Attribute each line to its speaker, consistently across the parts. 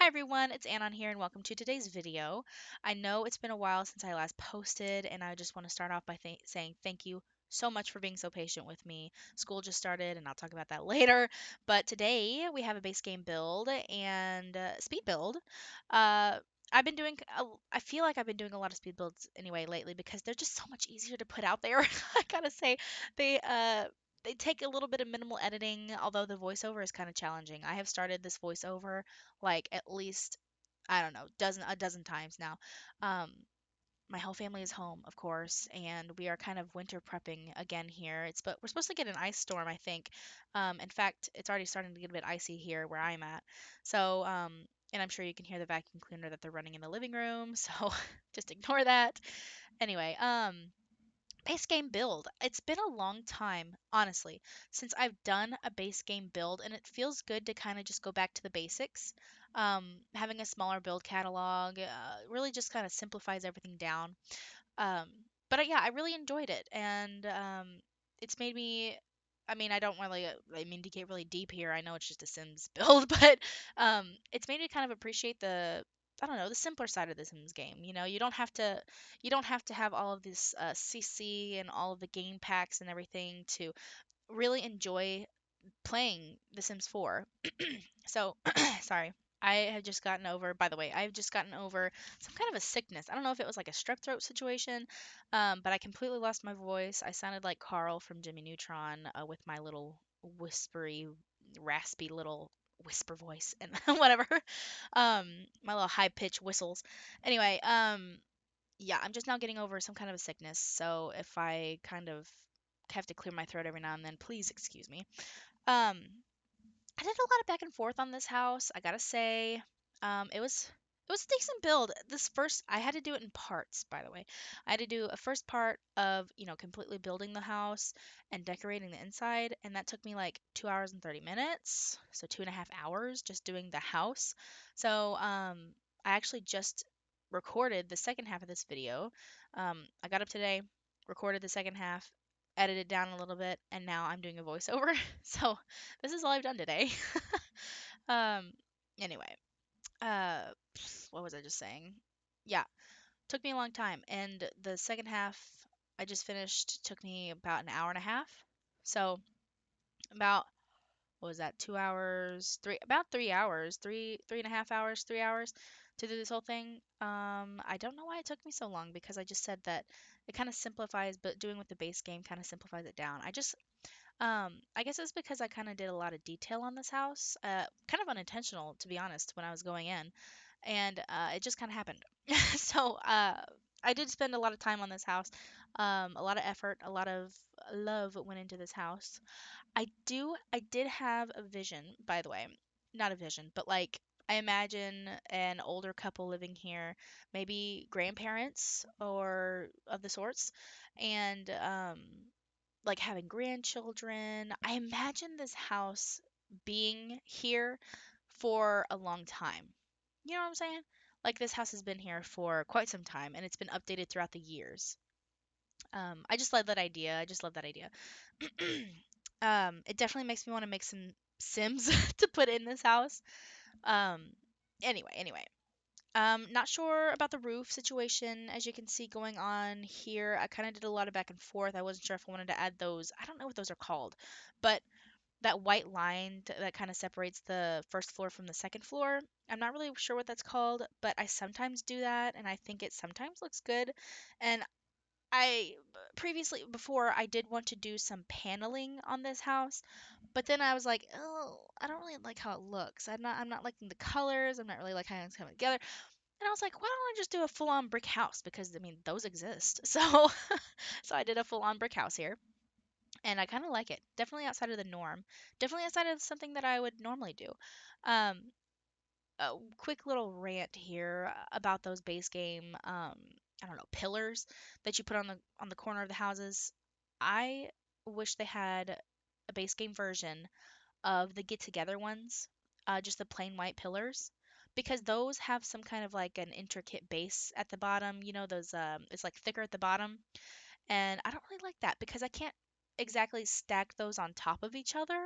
Speaker 1: everyone, it's Anon here and welcome to today's video. I know it's been a while since I last posted and I just want to start off by saying thank you so much for being so patient with me. School just started and I'll talk about that later, but today we have a base game build and speed build. Uh, I've been doing, I feel like I've been doing a lot of speed builds anyway lately because they're just so much easier to put out there. I gotta say, they, uh, they take a little bit of minimal editing, although the voiceover is kind of challenging. I have started this voiceover like at least I don't know, a dozen times now. Um, my whole family is home, of course, and we are kind of winter prepping again here. But we're supposed to get an ice storm, I think. In fact, it's already starting to get a bit icy here where I'm at. So, and I'm sure you can hear the vacuum cleaner that they're running in the living room. So just ignore that. Anyway, base game build. It's been a long time, honestly, since I've done a base game build, and it feels good to kind of just go back to the basics. Having a smaller build catalog really just kind of simplifies everything down. Um, but yeah, I really enjoyed it, and it's made me. I mean, I don't really. I mean, to get really deep here, I know it's just a Sims build, but it's made me kind of appreciate the. I don't know, the simpler side of the Sims game. You know, you don't have to have all of this CC and all of the game packs and everything to really enjoy playing The Sims 4. So, sorry. I have just gotten over, by the way, I've just gotten over some kind of a sickness. I don't know if it was like a strep throat situation, but I completely lost my voice. I sounded like Carl from Jimmy Neutron with my little whispery, raspy little whisper voice and whatever. My little high pitched whistles. Anyway, yeah, I'm just now getting over some kind of a sickness. So if I kind of have to clear my throat every now and then, please excuse me. Um, I did a lot of back and forth on this house. I gotta say, it was a decent build. This first, I had to do it in parts, by the way. I had to do a first part of completely building the house and decorating the inside, and that took me like 2 hours and 30 minutes, so 2.5 hours just doing the house. So I actually just recorded the second half of this video. I got up today, recorded the second half, edited down a little bit, and now I'm doing a voiceover. So this is all I've done today. um, anyway, uh, what was I just saying? Yeah, took me a long time, and the second half I just finished took me about an hour and a half. So about what was that? 2 hours, about 3 hours, 3.5 hours, 3 hours to do this whole thing. I don't know why it took me so long because I just said that it kind of simplifies, but doing with the base game kind of simplifies it down. I guess it's because I kind of did a lot of detail on this house, kind of unintentional, to be honest, when I was going in, and it just kind of happened. So I did spend a lot of time on this house, a lot of effort, a lot of love went into this house. I did have a vision, by the way, not a vision, but like I imagine an older couple living here, maybe grandparents or of the sorts, and like having grandchildren. I imagine this house being here for a long time. You know what I'm saying? Like this house has been here for quite some time and it's been updated throughout the years. I just love that idea. I just love that idea. It definitely makes me want to make some Sims to put in this house. Um, anyway. Not sure about the roof situation, as you can see going on here. I kind of did a lot of back and forth. I wasn't sure if I wanted to add those. I don't know what those are called, but that white line that kind of separates the first floor from the second floor. I'm not really sure what that's called, but I sometimes do that, and I think it sometimes looks good. And I previously, before, I did want to do some paneling on this house, but then I was like, oh, I don't really like how it looks. I'm not liking the colors. I'm not really like how it's coming together. And I was like, why don't I just do a full-on brick house? Because I mean, those exist. So, so I did a full-on brick house here, and I kind of like it. Definitely outside of the norm. Definitely outside of something that I would normally do. Um, a quick little rant here about those base game, I don't know, pillars that you put on the corner of the houses. I wish they had a base game version of the get together ones, just the plain white pillars, because those have some kind of like an intricate base at the bottom. You know, those it's like thicker at the bottom, and I don't really like that because I can't exactly stack those on top of each other.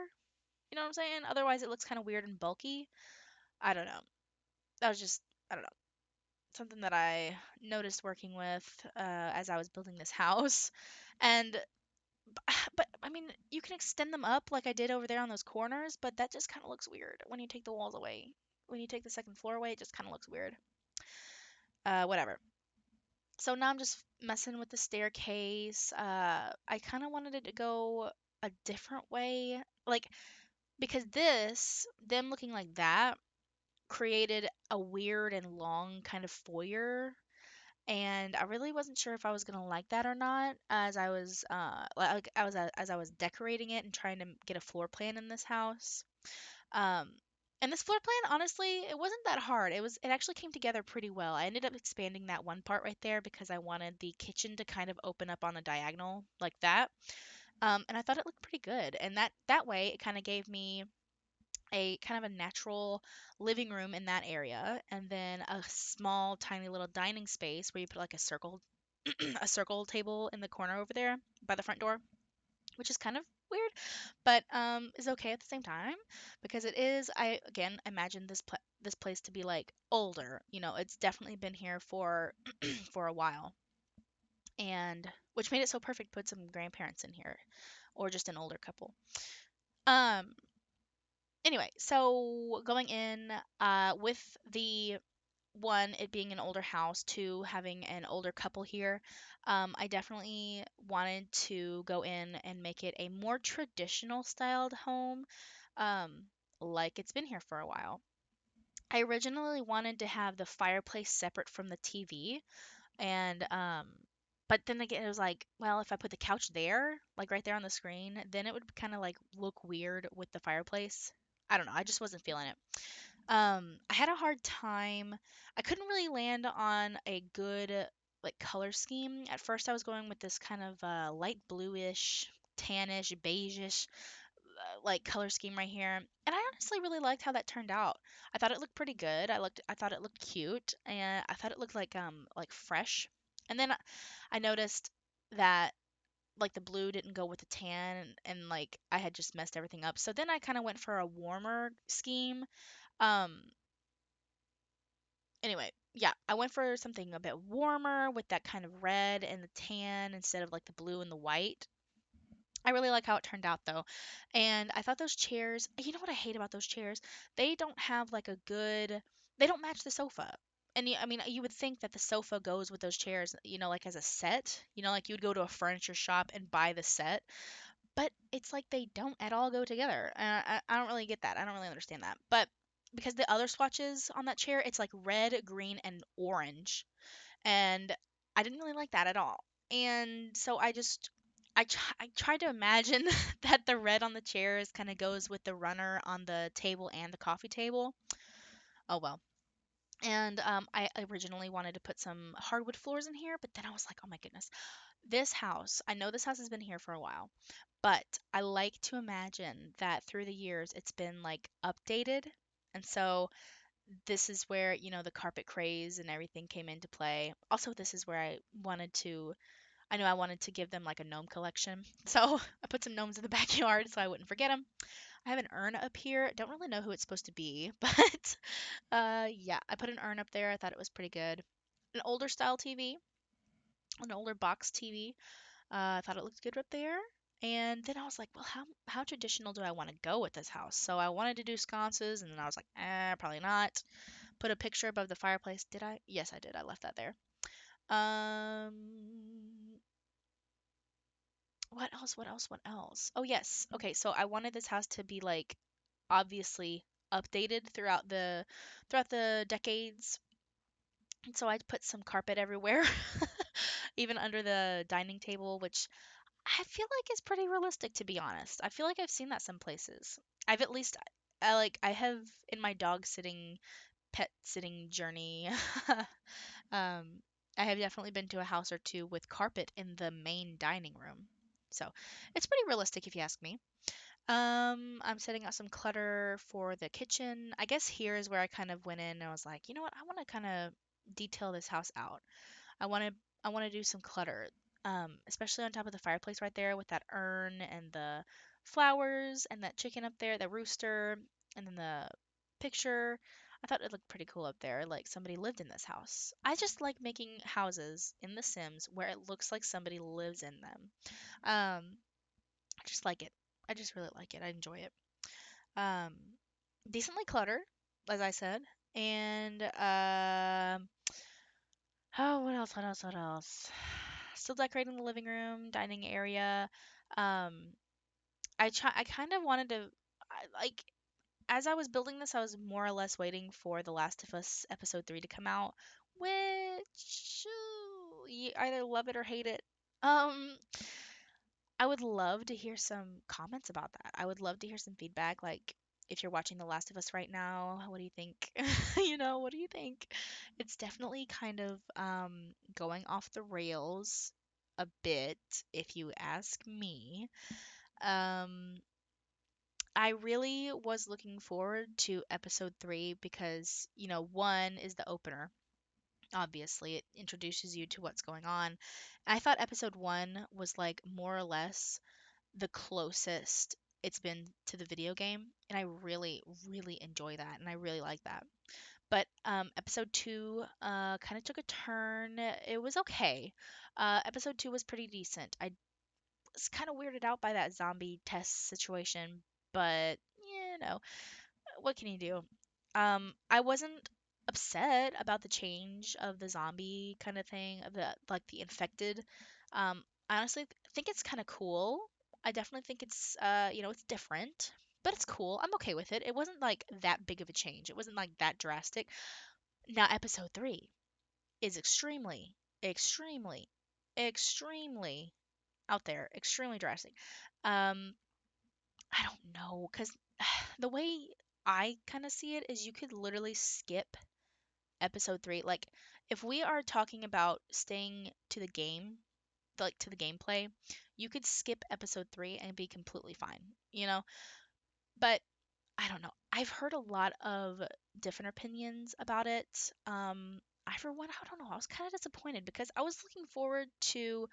Speaker 1: You know what I'm saying? Otherwise, it looks kind of weird and bulky. I don't know. that was just, I don't know, something that I noticed working with as I was building this house. And but I mean, you can extend them up like I did over there on those corners, but that just kind of looks weird when you take the walls away. When you take the second floor away, it just kind of looks weird. Whatever. So now I'm just messing with the staircase. I kind of wanted it to go a different way, like because them looking like that created a weird and long kind of foyer, and I really wasn't sure if I was gonna like that or not as I was as I was decorating it and trying to get a floor plan in this house. Um, and this floor plan, honestly, it wasn't that hard. It actually came together pretty well. I ended up expanding that one part right there because I wanted the kitchen to kind of open up on a diagonal like that. And I thought it looked pretty good. And that way, it kind of gave me a kind of a natural living room in that area, and then a small, tiny little dining space where you put like a circle, a circle table in the corner over there by the front door, which is kind of weird, but is okay at the same time because it is. I again imagine this place to be like older. You know, it's definitely been here for for a while, and which made it so perfect. Put some grandparents in here, or just an older couple. Um, Anyway, so going in with the one, it being an older house, two, having an older couple here, I definitely wanted to go in and make it a more traditional styled home, um, like it's been here for a while. I originally wanted to have the fireplace separate from the TV, and but then again, it was like, well, if I put the couch there, like right there on the screen, then it would kind of like look weird with the fireplace. I don't know. I just wasn't feeling it. I had a hard time. I couldn't really land on a good like color scheme. At first, I was going with this kind of light bluish, tannish, beigeish like color scheme right here, and I honestly really liked how that turned out. I thought it looked pretty good. I thought it looked cute, and I thought it looked like fresh. And then I noticed that like the blue didn't go with the tan, and like I had just messed everything up. So then I kind of went for a warmer scheme. Um, anyway, yeah, I went for something a bit warmer with that kind of red and the tan instead of like the blue and the white. I really like how it turned out though. And I thought those chairs, you know what I hate about those chairs? They don't have like a good, they don't match the sofa. And I mean, you would think that the sofa goes with those chairs, you know, like as a set, you know, like you would go to a furniture shop and buy the set, but it's like they don't at all go together. I don't really get that. I don't really understand that. But because the other swatches on that chair, it's like red, green, and orange, and I didn't really like that at all. And so I tried to imagine that the red on the chairs kind of goes with the runner on the table and the coffee table. Oh well. And I originally wanted to put some hardwood floors in here, but then I was like, oh my goodness, I know this house has been here for a while, but I like to imagine that through the years it's been like updated. And so this is where, you know, the carpet craze and everything came into play. Also, this is where I knew I wanted to give them like a gnome collection. So I put some gnomes in the backyard so I wouldn't forget them. I have an urn up here. Don't really know who it's supposed to be, but yeah, I put an urn up there. I thought it was pretty good. An older style TV, an older box TV. I thought it looked good up there. And then I was like, well, how traditional do I want to go with this house? So I wanted to do sconces, and then I was like, probably not. Put a picture above the fireplace. Did I? Yes, I did. I left that there. Um, what else? What else? What else? Oh, yes. Okay, so I wanted this house to be like obviously updated throughout the decades. And so I put some carpet everywhere, even under the dining table, which I feel like is pretty realistic to be honest. I feel like I've seen that some places. I've at least I have in my dog sitting pet sitting journey. um I have definitely been to a house or two with carpet in the main dining room. So, it's pretty realistic if you ask me. I'm setting out some clutter for the kitchen. I guess here is where I kind of went in and I was like, you know what? I want to kind of detail this house out. I want to I want to do some clutter, especially on top of the fireplace right there with that urn and the flowers and that chicken up there, the rooster, and then the picture. I thought it looked pretty cool up there, like somebody lived in this house. I just like making houses in The Sims where it looks like somebody lives in them. I just like it. I just really like it. I enjoy it. Um, Decently cluttered, as I said, and oh, what else? What else? What else? Still decorating the living room, dining area. Um, I kind of wanted to, like, as I was building this, I was more or less waiting for The Last of Us episode 3 to come out, which you either love it or hate it. Um, I would love to hear some comments about that. I would love to hear some feedback. Like, if you're watching The Last of Us right now, what do you think? What do you think? It's definitely kind of going off the rails a bit, if you ask me. Um, I really was looking forward to episode 3 because, one is the opener. Obviously, it introduces you to what's going on. I thought episode 1 was like more or less the closest it's been to the video game, and I really, really enjoy that, and I really like that. But episode 2 kind of took a turn. It was okay. Episode 2 was pretty decent. I was kind of weirded out by that zombie test situation, but what can you do? I wasn't upset about the change of the zombie kind of thing, of the infected. I honestly think it's kind of cool. I definitely think it's different, but it's cool. I'm okay with it. It wasn't like that big of a change. It wasn't like that drastic. Now, episode 3 is extremely, extremely, extremely out there, extremely drastic. Um, I don't know, because the way I kind of see it is you could literally skip episode 3. Like, if we are talking about staying to the game, like to the gameplay, you could skip episode 3 and be completely fine, you know? But I don't know. I've heard a lot of different opinions about it. For one, I don't know. I was kind of disappointed because I was looking forward to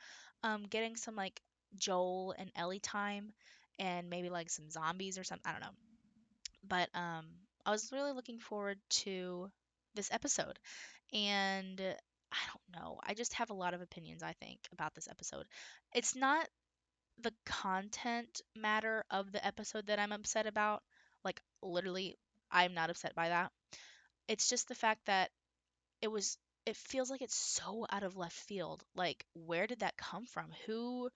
Speaker 1: getting some like Joel and Ellie time and maybe like some zombies or something. I don't know. But I was really looking forward to this episode. And I don't know. I just have a lot of opinions, I think, about this episode. It's not the content matter of the episode that I'm upset about. Like, literally, I'm not upset by that. It's just the fact that it was, it feels like it's so out of left field. Like, where did that come from? Who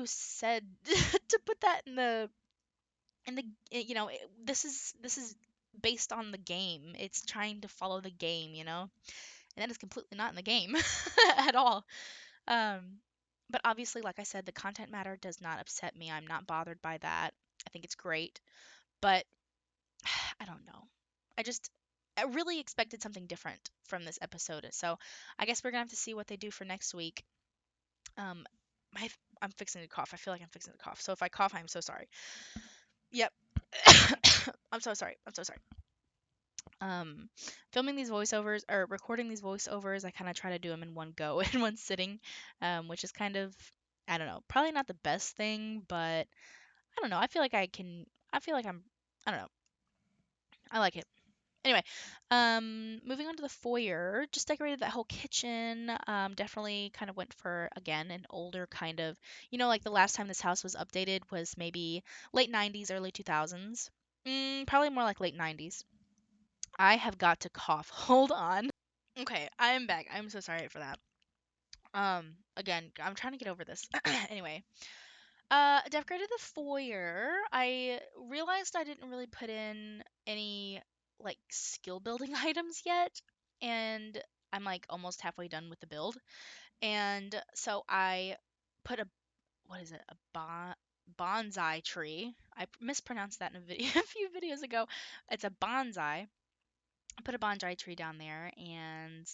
Speaker 1: said to put that this is based on the game. It's trying to follow the game, and that is completely not in the game at all. Um, but obviously, like I said, the content matter does not upset me. I'm not bothered by that. I think it's great, but I don't know. I really expected something different from this episode. So I guess we're gonna have to see what they do for next week. Um, my, I'm fixing to cough. I feel like I'm fixing to cough. So if I cough, I'm so sorry. Yep. I'm so sorry. I'm so sorry. um Filming these voiceovers or recording these voiceovers, I kind of try to do them in one go in one sitting, which is kind of, I don't know, probably not the best thing, but I don't know, I feel like I don't know, I like it. Anyway, moving on to the foyer, just decorated that whole kitchen. Definitely kind of went for, again, an older kind of, like the last time this house was updated was maybe late 90s, early 2000s. Probably more like late 90s. I have got to cough. Hold on. Okay, I am back. I'm so sorry for that. Again, I'm trying to get over this. Anyway, decorated the foyer. I realized I didn't really put in any like skill building items yet, and I'm like almost halfway done with the build. And so I put what is it? Bonsai tree. I mispronounced that in a video a few videos ago. It's a bonsai. I put a bonsai tree down there, and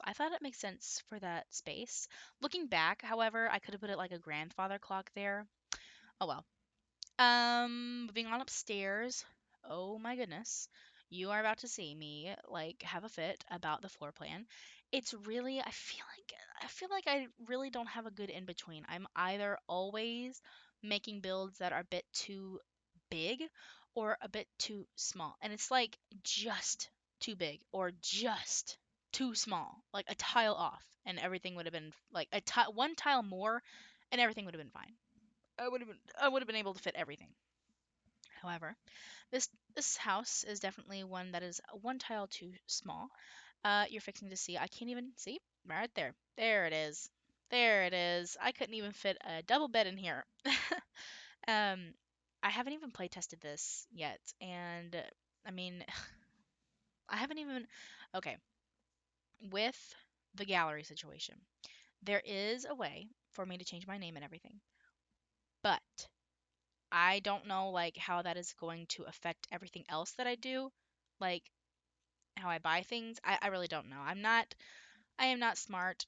Speaker 1: I thought it makes sense for that space. Looking back, however, I could have put it like a grandfather clock there. Oh well. Moving on upstairs. Oh my goodness. You are about to see me like have a fit about the floor plan. It's really, I feel like I really don't have a good in between. I'm either always making builds that are a bit too big or a bit too small. And it's like just too big or just too small, like a tile off, and everything would have been like one tile more, and everything would have been fine. I would have been able to fit everything. However, this house is definitely one that is one tile too small. You're fixing to see. I can't even see right there. There it is. There it is. I couldn't even fit a double bed in here. um, I haven't even play tested this yet, and I mean, I haven't even. Okay, with the gallery situation, there is a way for me to change my name and everything, but I don't know like how that is going to affect everything else that I do, like how I buy things. I really don't know. I am not smart.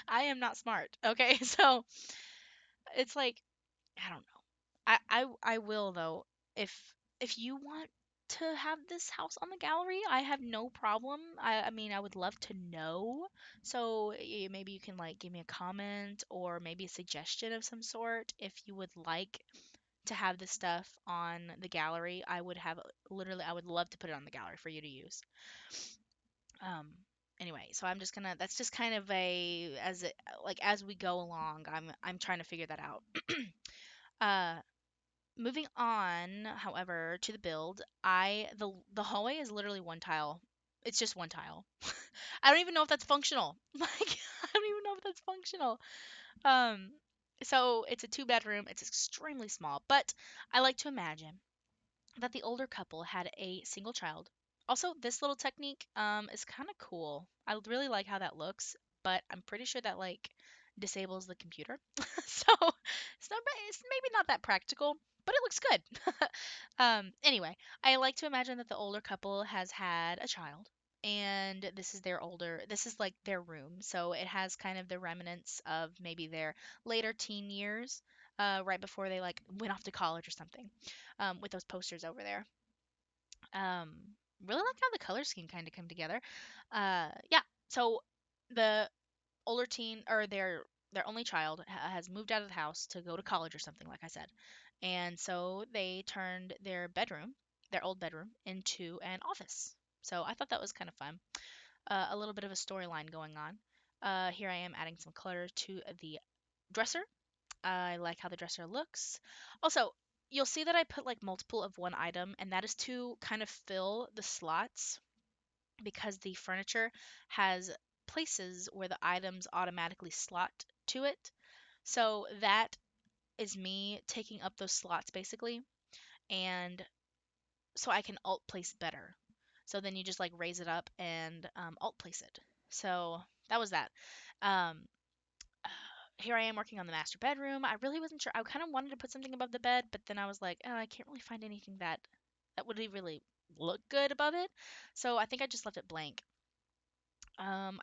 Speaker 1: I am not smart. Okay, so it's like I don't know. I will though if you want to have this house on the gallery, I have no problem. I mean I would love to know. So maybe you can like give me a comment or maybe a suggestion of some sort if you would like to have this stuff on the gallery. I would have literally I would love to put it on the gallery for you to use. Um anyway, so I'm just gonna that's just kind of a as it like as we go along, I'm trying to figure that out. uh Moving on, however, to the build, the hallway is literally one tile. It's just one tile. I don't even know if that's functional. Like I don't even know if that's functional. Um so it's a two bedroom. It's extremely small, but I like to imagine that the older couple had a single child. Also, this little technique is kind of cool. I really like how that looks, but I'm pretty sure that like disables the computer. So it's maybe not that practical, but it looks good. Anyway, I like to imagine that the older couple has had a child and this is like their room. So it has kind of the remnants of maybe their later teen years, right before they like went off to college or something, with those posters over there. Um, really like how the color scheme kind of come together. Yeah. So the older teen or their only child has moved out of the house to go to college or something, like I said, and so they turned their old bedroom, into an office. So I thought that was kind of fun. A little bit of a storyline going on. Here I am adding some color to the dresser. I like how the dresser looks. Also, you'll see that I put like multiple of one item, and that is to kind of fill the slots because the furniture has places where the items automatically slot to it. So that is me taking up those slots basically, and so I can alt place better. So then you just like raise it up and alt place it. So that was that. Um, Here I am working on the master bedroom. I really wasn't sure. I kind of wanted to put something above the bed, but then I was like, oh, I can't really find anything that would really look good above it. So I think I just left it blank. I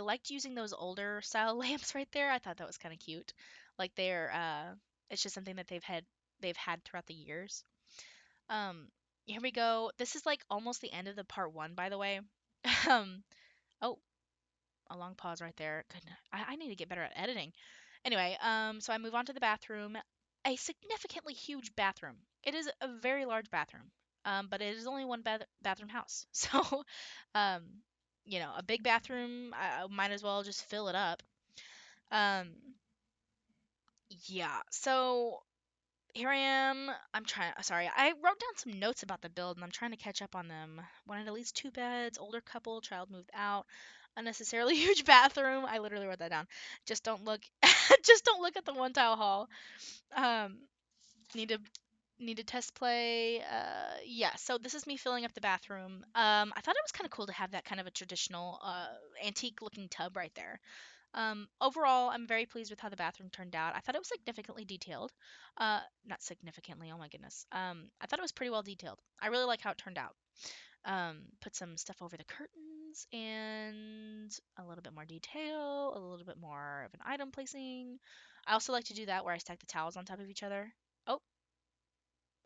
Speaker 1: liked using those older style lamps right there. I thought that was kind of cute. Like it's just something that they've had throughout the years. Um, Here we go. This is like almost the end of the part one, by the way. um, oh, a long pause right there. Goodness, I need to get better at editing. Anyway, so I move on to the bathroom. A significantly huge bathroom. It is a very large bathroom, but it is only one bathroom house. So, um, a big bathroom, I might as well just fill it up. Um, yeah. So here I am. Sorry, I wrote down some notes about the build, and I'm trying to catch up on them. Wanted at least two beds, older couple, child moved out, unnecessarily huge bathroom. I literally wrote that down. Just don't look, just don't look at the one tile hall. Um, need to need to test play. Yeah. So this is me filling up the bathroom. I thought it was kind of cool to have that kind of a traditional, antique looking tub right there. Overall, I'm very pleased with how the bathroom turned out. I thought it was significantly detailed. Not significantly, oh my goodness. I thought it was pretty well detailed. I really like how it turned out. Put some stuff over the curtains and a little bit more detail, a little bit more of an item placing. I also like to do that where I stack the towels on top of each other. Oh,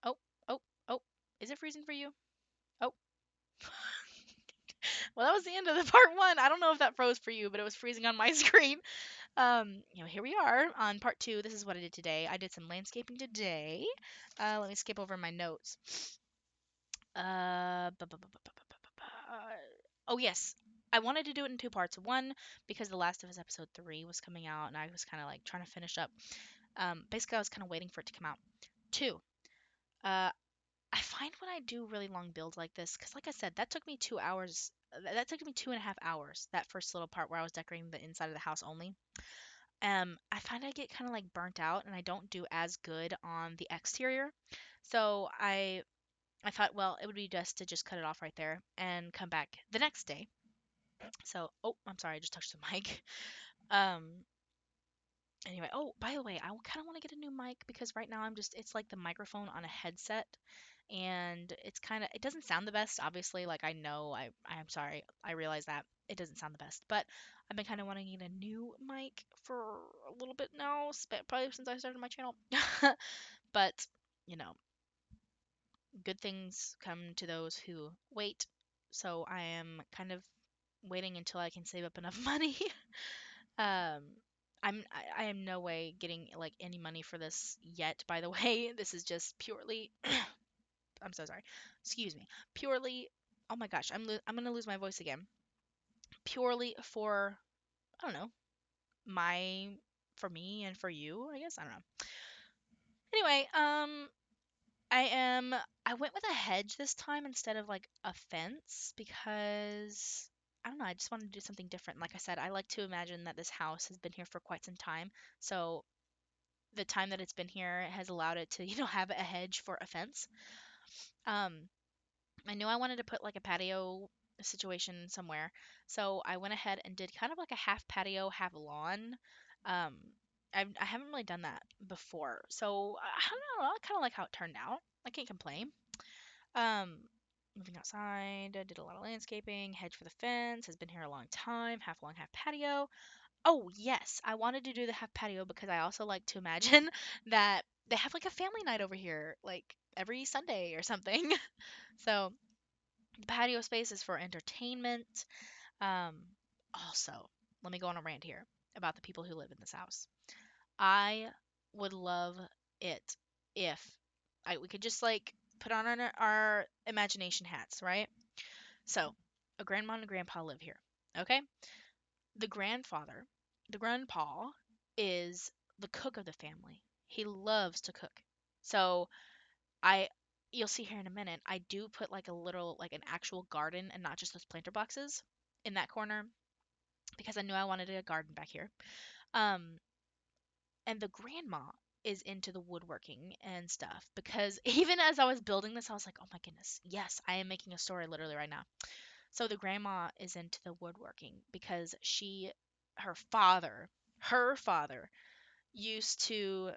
Speaker 1: oh, oh, oh. Is it freezing for you? Oh, well, that was the end of the part one. I don't know if that froze for you, but it was freezing on my screen. Here we are on part two. This is what I did today. I did some landscaping today. Let me skip over my notes. Oh yes, I wanted to do it in two parts. One, because The Last of Us episode 3 was coming out, and I was kind of like trying to finish up. Basically, I was kind of waiting for it to come out. Two, uh, I find when I do really long builds like this, because like I said, that took me 2 hours. That took me 2.5 hours. That first little part where I was decorating the inside of the house only. I find I get kind of like burnt out, and I don't do as good on the exterior. So I thought, well, it would be best to just cut it off right there and come back the next day. So, oh, I'm sorry, I just touched the mic. Um, anyway, oh, by the way, I kind of want to get a new mic because right now it's like the microphone on a headset, and it's kind of, it doesn't sound the best, obviously. Like, I know, I'm sorry, I realize that it doesn't sound the best, but I've been kind of wanting to get a new mic for a little bit now, probably since I started my channel. But, you know, good things come to those who wait. So I am kind of waiting until I can save up enough money. um, I am no way getting like any money for this yet. By the way, this is just purely. I'm so sorry. Excuse me. Purely. Oh my gosh, I'm gonna lose my voice again. Purely for, I don't know, my for me and for you. I guess I don't know. Anyway, I am I went with a hedge this time instead of like a fence because I don't know, I just wanted to do something different. Like I said, I like to imagine that this house has been here for quite some time. So the time that it's been here has allowed it to, have a hedge for a fence. Um I knew I wanted to put like a patio situation somewhere. So I went ahead and did kind of like a half patio, half lawn. Um I haven't really done that before. So I don't know, I kind of like how it turned out. I can't complain. Um, moving outside, I did a lot of landscaping, hedge for the fence, has been here a long time, half long, half patio. Oh, yes, I wanted to do the half patio because I also like to imagine that they have like a family night over here, like every Sunday or something. So, the patio space is for entertainment. Um, also, let me go on a rant here about the people who live in this house. I would love it if we could just like put on our imagination hats, right? So, a grandma and a grandpa live here. Okay? The grandfather, the grandpa, is the cook of the family. He loves to cook. So, I you'll see here in a minute, I do put like a little like an actual garden and not just those planter boxes in that corner because I knew I wanted a garden back here. Um and the grandma is into the woodworking and stuff because even as I was building this, I was like, oh my goodness, yes, I am making a story literally right now. So the grandma is into the woodworking because her father used to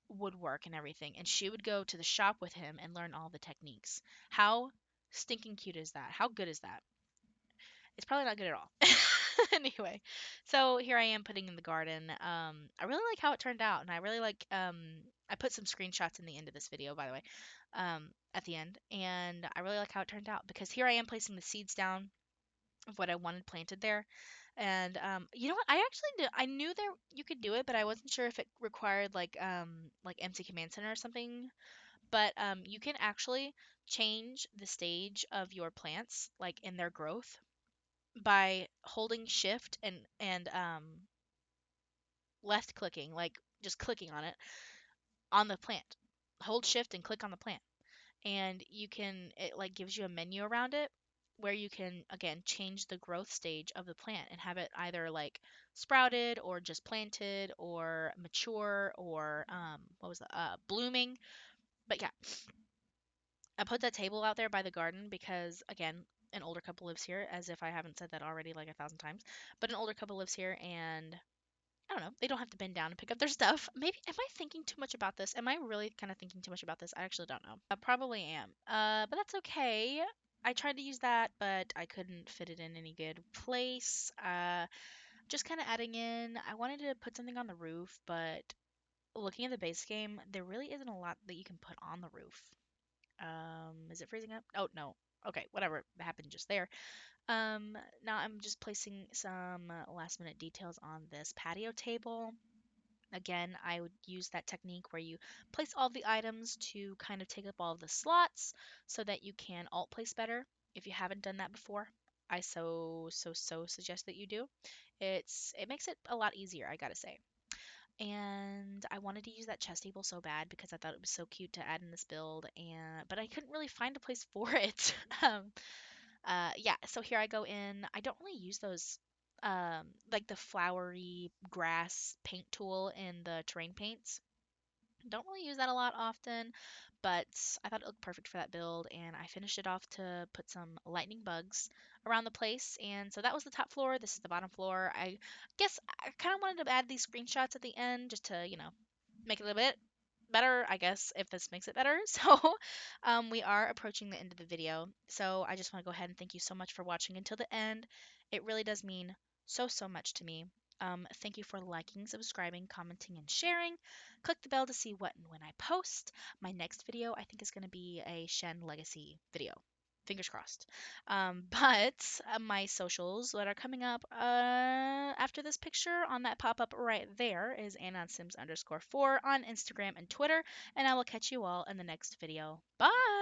Speaker 1: woodwork and everything, and she would go to the shop with him and learn all the techniques. How stinking cute is that? How good is that? It's probably not good at all. Anyway, so here I am putting in the garden. I really like how it turned out, and I really like. I put some screenshots in the end of this video, by the way, at the end, and I really like how it turned out because here I am placing the seeds down of what I wanted planted there. And you know what? I knew there you could do it, but I wasn't sure if it required like MC Command Center or something. But you can actually change the stage of your plants, like in their growth, by holding shift and left clicking, like just clicking on it on the plant. Hold shift and click on the plant. And it like gives you a menu around it where you can again change the growth stage of the plant and have it either like sprouted or just planted or mature or what was that, blooming. But yeah, I put that table out there by the garden because, again, an older couple lives here, as if I haven't said that already like 1,000 times. But an older couple lives here, and I don't know, they don't have to bend down and pick up their stuff. Maybe, am I thinking too much about this? Am I really kind of thinking too much about this? I actually don't know. I probably am. But that's okay. I tried to use that, but I couldn't fit it in any good place. Just kind of adding in, I wanted to put something on the roof, but looking at the base game, there really isn't a lot that you can put on the roof. Is it freezing up? Oh, no. Okay, whatever happened just there. Now I'm just placing some last minute details on this patio table. Again, I would use that technique where you place all the items to kind of take up all of the slots so that you can alt place better. If you haven't done that before, I so suggest that you do. It makes it a lot easier, I gotta say. And I wanted to use that chess table so bad because I thought it was so cute to add in this build, and but I couldn't really find a place for it. Yeah, so here I go in. I don't really use those like the flowery grass paint tool in the terrain paints. Don't really use that a lot often, but I thought it looked perfect for that build, and I finished it off to put some lightning bugs around the place. And so that was the top floor. This is the bottom floor. I guess I kind of wanted to add these screenshots at the end just to, make it a little bit better, I guess, if this makes it better. So, we are approaching the end of the video. So, I just want to go ahead and thank you so much for watching until the end. It really does mean so much to me. Thank you for liking, subscribing, commenting, and sharing. Click the bell to see what and when I post. My next video, I think, is going to be a Shen Legacy video. Fingers crossed. But my socials that are coming up after this picture on that pop up right there is AnonSims_4 on Instagram and Twitter. And I will catch you all in the next video. Bye!